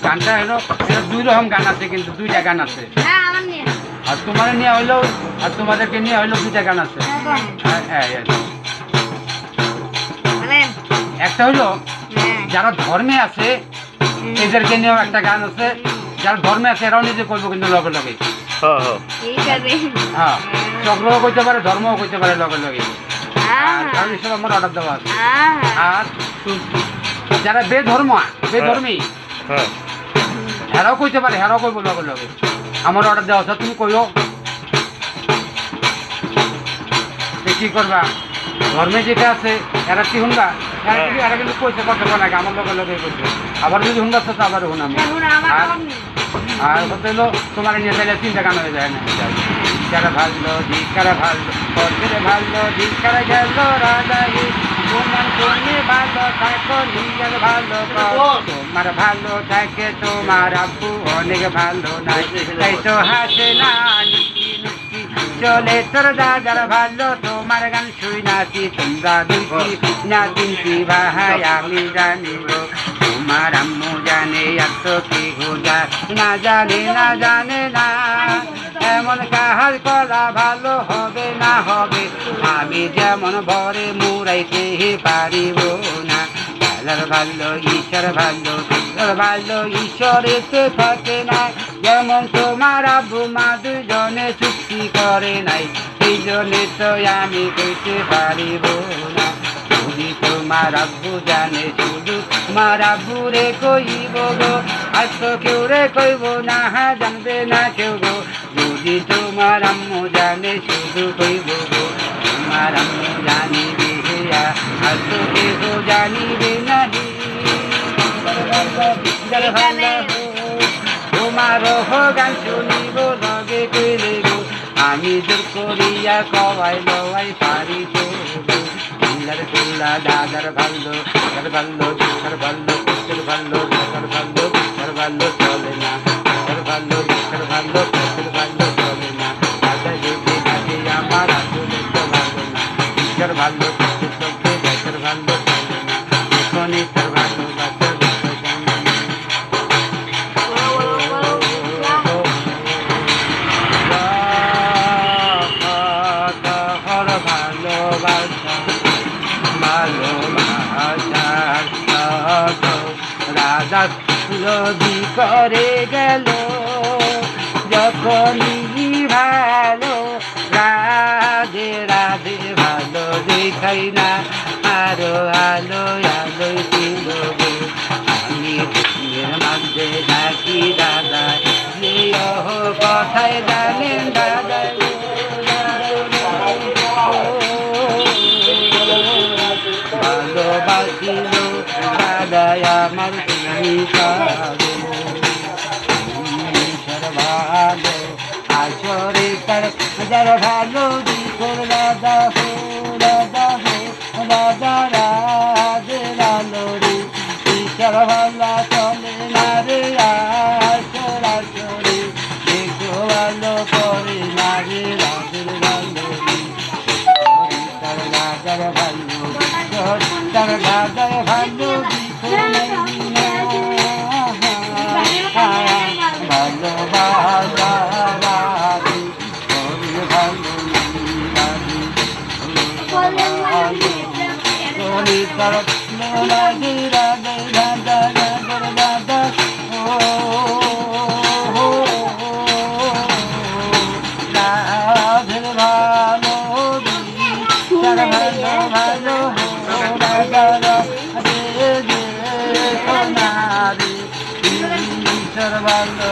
গানটা হলো দুই রকম গান আছে, কিন্তু দুইটা গান আছে। আর তোমার নিয়ে হইলো আর তোমাদেরকে নিয়ে হইলো দুইটা গান আছে। একটা হইলো যারা ধর্মে আছে এদেরকে নিয়েও একটা গান আছে, যারা ধর্মে আছে এরাও নিজে করবো কিন্তু লগে লগে। হ্যাঁ, চক্রও করতে পারে, ধর্মও করতে পারে লগে লগে। কারণ এসব আমার অর্ডার দেওয়া আছে। আর যারা বেধর্মী হেরাও কইতে পারে, হেরাও কইব লগে লগে। আমার অর্ডার দেওয়া আছে, তুমি কইও কি করবা। ধর্মে যেটা আছে এরা কি শুনবা, এরা কিন্তু কইতে কথা বলে না, আমার লগে লগে কইছে। আবার যদি শুনবা তো আবার শুনাম। আর হতে হলো তোমার নিয়ে চাইলে তিনটা গান হয়ে যায় না। যারা ভালো ধিকারা ভালো পথের ভালো ধিকারা গেল রাজা, তোমার তুমি ভালো থাকো নিজের ভালো, তোমার ভালো থাকে তোমার আব্বু অনেক ভালো নাই, তাই তো হাসে না চলে তোর দাদার ভালো। তোমার গান শুই নাচি তোমরা দুইটি না তিনটি ভাই, আমি জানিব তোমার আম্মু জানে আর তো কি গোজা না জানে না এমন কাহার করা ভালো হবে না হবে, আমি যেমন ভরে মুড়াইতে পারিব না। ভালো ঈশ্বর ভালো ঈশ্বরেতে থাকে না, যেমন তোমার আব্বু মা দুজনে চুক্তি করে নাই, সেই জন্যে তো আমি কইতে পারিব না। যদি তোমার আব্বু জানে শুধু তোমার আব্বু রে কইব গো, আর তো কেউ রে কইব না, জানবে না কেউ গো। যদি তোমার আম্মু জানে শুধু কইব গো, তোমার আম্মু জানিবে আর তো কেউ জানিবে নাহি। তোমার গান শুনিব লগে কইলে গো, আমি জোর করিয়া কওয়াই লওয়াই পারি তো। কুল্লা দাদার ভালো দুঃখের ভালো কুষ্টের ভালো ঢাকার ভালো চলে না, ভালো দুঃখের ভালো কুষ্টের ভালো চলে না, দাদা যদি থাকে আমার আসলে তো ভালো না, দুঃখের ভালো কুষ্টের চলতে ঢাকার ভালো চলে না, গণিতের ভালো বাচ্চার রাজা রবি করে গেল যখনই ভালো, রাধে রাধে ভালো দেখাই না, আরো আলোয় ছিল গো। আমি দুনিয়ার মাঝে ডাকি দাদা, কথায় জানেন দাদা, ভালোবাসিল দাদা আমার তুমি ভালো আসরে তার যারা ভালো দিকর দাদা হো দাদা রাধে লালো রে, ঈশ্বর ভালো চলে না রে আসরে, দেখো ভালো করে না রে রাধের ভালো রে, তার রাজার ভালো তার রাজার ভালো ভালো